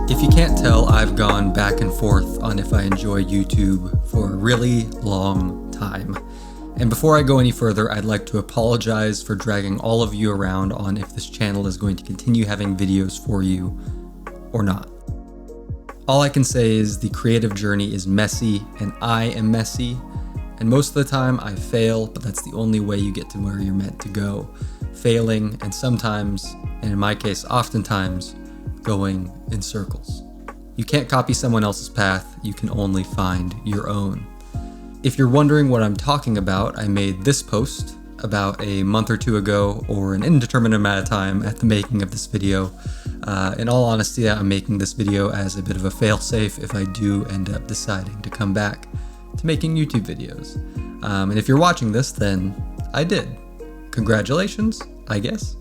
If you can't tell, I've gone back and forth on if I enjoy YouTube for a really long time. And before I go any further, I'd like to apologize for dragging all of you around on if this channel is going to continue having videos for you or not. All I can say is the creative journey is messy and I am messy. And most of the time I fail, but that's the only way you get to where you're meant to go. Failing and sometimes, and in my case, oftentimes, going in circles. You can't copy someone else's path, you can only find your own. If you're wondering what I'm talking about, I made this post about a month or two ago, or an indeterminate amount of time at the making of this video. In all honesty, I'm making this video as a bit of a failsafe if I do end up deciding to come back to making YouTube videos. And if you're watching this, then I did. Congratulations, I guess.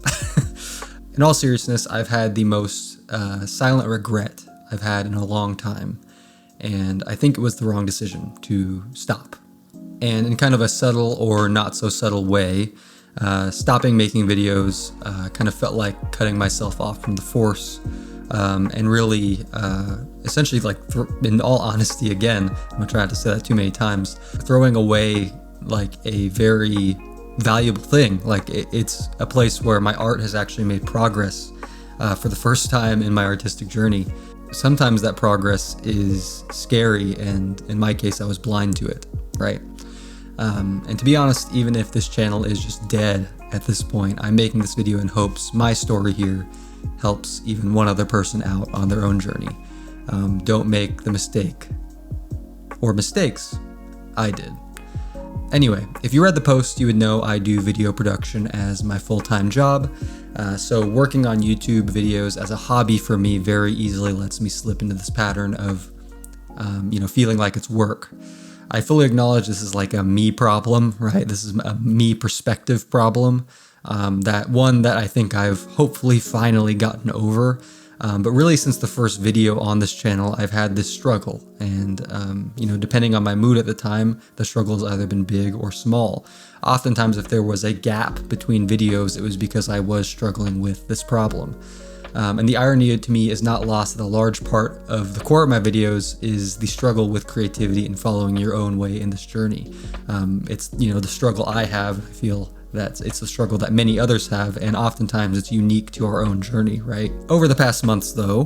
In all seriousness, I've had the most silent regret I've had in a long time, and I think it was the wrong decision to stop. And in kind of a subtle or not so subtle way, stopping making videos kind of felt like cutting myself off from the force, and really essentially, like, in all honesty, again, I'm gonna try not to say that too many times, throwing away like a very valuable thing. Like it's a place where my art has actually made progress for the first time in my artistic journey. Sometimes that progress is scary, and in my case I was blind to it, right? And to be honest, even if this channel is just dead at this point, I'm making this video in hopes my story here helps even one other person out on their own journey. Don't make the mistake, or mistakes, I did. Anyway, if you read the post, you would know I do video production as my full-time job. So working on YouTube videos as a hobby for me very easily lets me slip into this pattern of, feeling like it's work. I fully acknowledge this is like a me problem, right? This is a me perspective problem. That I think I've hopefully finally gotten over. But really, since the first video on this channel, I've had this struggle, and depending on my mood at the time, the struggle has either been big or small. Oftentimes, if there was a gap between videos, it was because I was struggling with this problem. And the irony to me is not lost that a large part of the core of my videos is the struggle with creativity and following your own way in this journey. It's the struggle I have. I feel that it's a struggle that many others have, and oftentimes it's unique to our own journey, right? Over the past months though,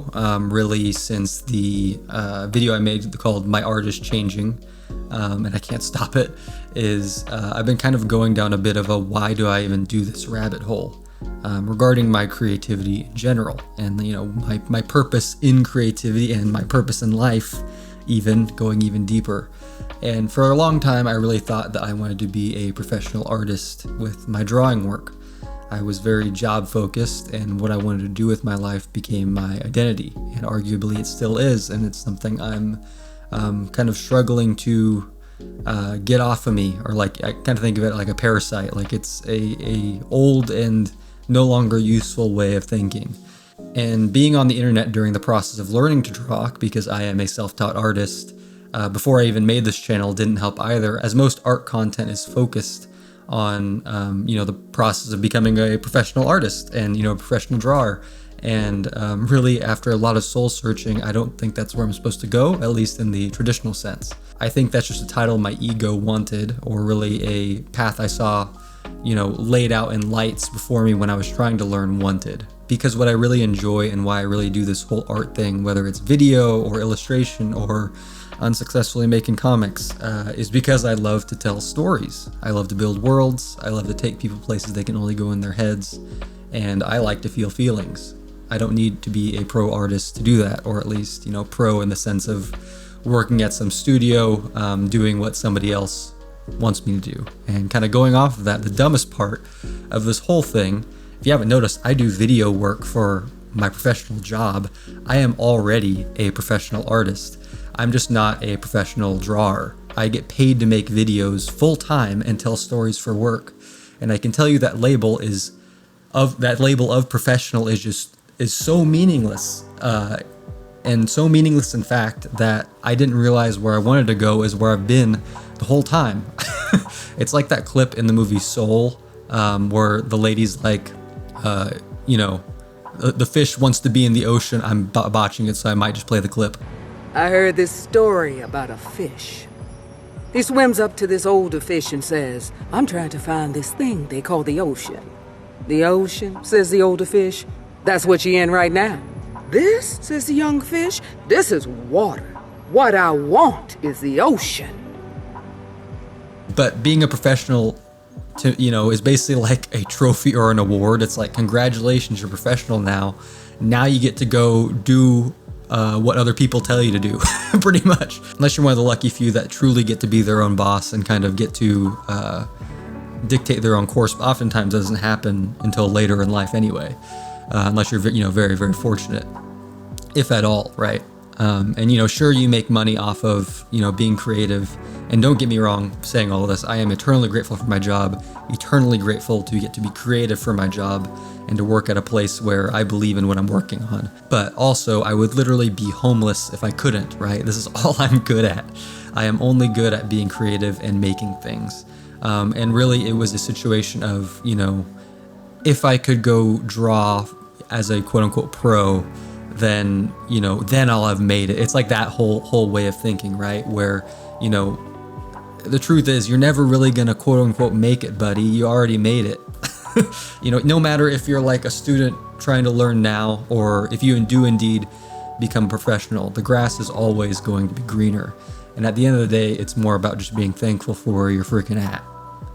really since the video I made called My Art is Changing, and I can't stop it, I've been kind of going down a bit of a why do I even do this rabbit hole regarding my creativity in general, and my purpose in creativity and my purpose in life, even going even deeper. And for a long time, I really thought that I wanted to be a professional artist with my drawing work. I was very job focused, and what I wanted to do with my life became my identity, and arguably it still is, and it's something I'm kind of struggling to get off of me, or like I kind of think of it like a parasite, like it's a old and no longer useful way of thinking. And being on the internet during the process of learning to draw, because I am a self-taught artist, before I even made this channel didn't help either, as most art content is focused on, the process of becoming a professional artist and, a professional drawer. And really, after a lot of soul searching, I don't think that's where I'm supposed to go, at least in the traditional sense. I think that's just a title my ego wanted, or really a path I saw, laid out in lights before me when I was trying to learn wanted. Because what I really enjoy and why I really do this whole art thing, whether it's video or illustration or unsuccessfully making comics, is because I love to tell stories. I love to build worlds. I love to take people places they can only go in their heads, and I like to feel feelings. I don't need to be a pro artist to do that, or at least, pro in the sense of working at some studio, doing what somebody else wants me to do. And kind of going off of that, the dumbest part of this whole thing, if you haven't noticed, I do video work for my professional job. I am already a professional artist. I'm just not a professional drawer. I get paid to make videos full time and tell stories for work. And I can tell you that label of professional is so meaningless. And so meaningless, in fact, that I didn't realize where I wanted to go is where I've been the whole time. It's like that clip in the movie Soul, where the lady's like, The fish wants to be in the ocean. I'm botching it, so I might just play the clip. I heard this story about a fish. He swims up to this older fish and says, "I'm trying to find this thing they call the ocean." "The ocean," says the older fish. "That's what you're in right now." "This," says the young fish, "this is water. What I want is the ocean." But being a professional, is basically like a trophy or an award. It's like, congratulations, you're professional now. Now you get to go do what other people tell you to do, pretty much. Unless you're one of the lucky few that truly get to be their own boss and kind of get to dictate their own course. But oftentimes doesn't happen until later in life anyway, unless you're very, very fortunate, if at all, right? And sure, you make money off of being creative. And don't get me wrong, saying all of this, I am eternally grateful for my job, eternally grateful to get to be creative for my job and to work at a place where I believe in what I'm working on. But also, I would literally be homeless if I couldn't, right? This is all I'm good at. I am only good at being creative and making things. And really, it was a situation of, if I could go draw as a quote unquote pro, then I'll have made it. It's like that whole way of thinking, right? Where, the truth is, you're never really gonna quote unquote make it, buddy. You already made it. No matter if you're like a student trying to learn now, or if you do indeed become a professional, the grass is always going to be greener. And at the end of the day, it's more about just being thankful for where you're freaking at.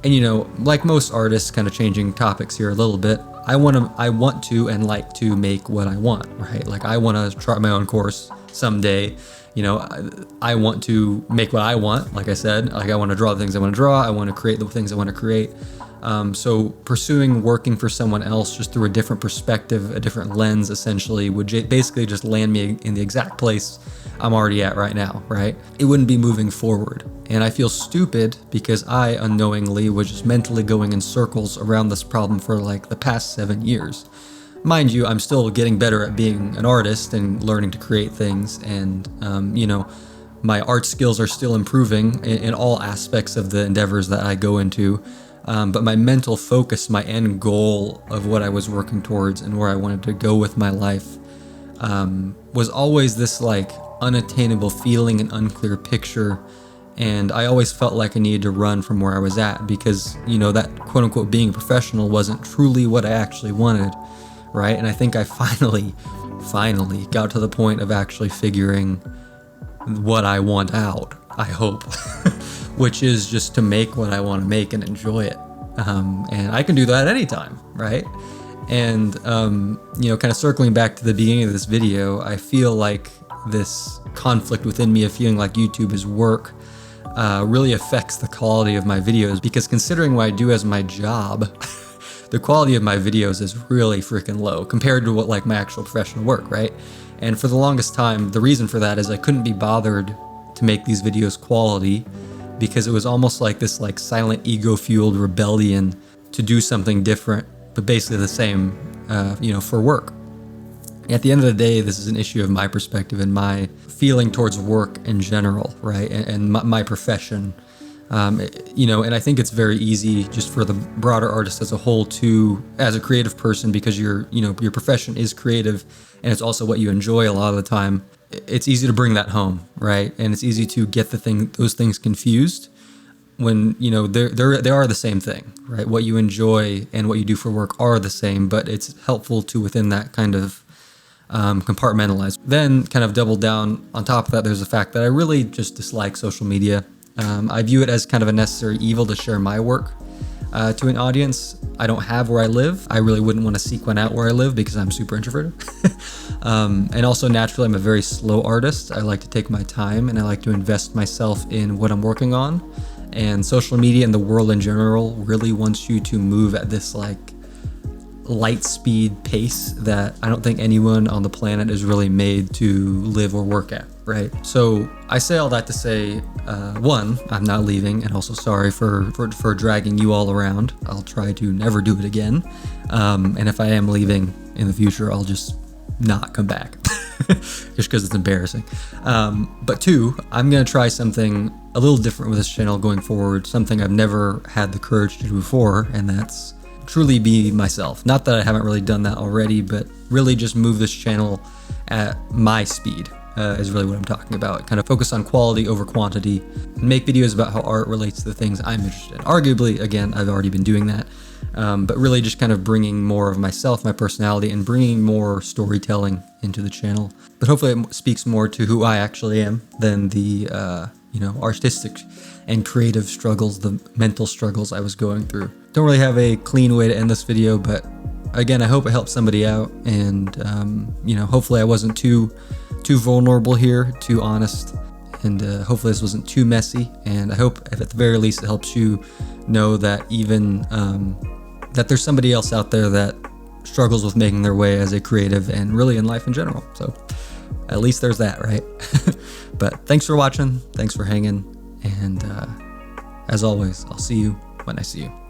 And like most artists, kind of changing topics here a little bit, I want to and like to make what I want, right? Like, I want to try my own course someday. I want to make what I want. Like I said, like, I want to draw the things I want to draw. I want to create the things I want to create. So pursuing working for someone else just through a different perspective, a different lens, essentially, would basically just land me in the exact place I'm already at right now, right? It wouldn't be moving forward. And I feel stupid because I unknowingly was just mentally going in circles around this problem for like the past 7 years. Mind you, I'm still getting better at being an artist and learning to create things. And, my art skills are still improving in all aspects of the endeavors that I go into. But my mental focus, my end goal of what I was working towards and where I wanted to go with my life, was always this like unattainable feeling and unclear picture. And I always felt like I needed to run from where I was at because, that quote unquote being a professional wasn't truly what I actually wanted, right? And I think I finally got to the point of actually figuring what I want out, I hope, which is just to make what I want to make and enjoy it. And I can do that anytime, right? And, kind of circling back to the beginning of this video, I feel like this conflict within me of feeling like YouTube is work really affects the quality of my videos, because considering what I do as my job, the quality of my videos is really freaking low compared to what like my actual professional work, right? And for the longest time, the reason for that is I couldn't be bothered to make these videos quality because it was almost like this like silent ego-fueled rebellion to do something different, but basically the same, for work. At the end of the day, this is an issue of my perspective and my feeling towards work in general, right? And my profession. And I think it's very easy just for the broader artist as a whole to, as a creative person, because your profession is creative and it's also what you enjoy a lot of the time. It's easy to bring that home, right? And it's easy to get those things confused when, they are the same thing, right? What you enjoy and what you do for work are the same, but it's helpful to, within that kind of compartmentalize. Then kind of double down on top of that, there's the fact that I really just dislike social media. I view it as kind of a necessary evil to share my work to an audience. I don't have where I live. I really wouldn't want to seek one out where I live because I'm super introverted. And also naturally, I'm a very slow artist. I like to take my time and I like to invest myself in what I'm working on. And social media and the world in general really wants you to move at this like light speed pace that I don't think anyone on the planet is really made to live or work at, right? So I say all that to say, one, I'm not leaving, and also sorry for dragging you all around. I'll try to never do it again. And if I am leaving in the future, I'll just not come back just because it's embarrassing. But two, I'm going to try something a little different with this channel going forward, something I've never had the courage to do before, and that's truly be myself. Not that I haven't really done that already, but really just move this channel at my speed. Is really what I'm talking about. Kind of focus on quality over quantity and make videos about how art relates to the things I'm interested in. Arguably, again, I've already been doing that, but really just kind of bringing more of myself, my personality, and bringing more storytelling into the channel. But hopefully it speaks more to who I actually am than the, artistic and creative struggles, the mental struggles I was going through. Don't really have a clean way to end this video, but again, I hope it helps somebody out, and hopefully I wasn't too vulnerable here, too honest, and hopefully this wasn't too messy. And I hope, if at the very least, it helps you know that even that there's somebody else out there that struggles with making their way as a creative and really in life in general. So at least there's that, right? But thanks for watching, thanks for hanging, and as always, I'll see you when I see you.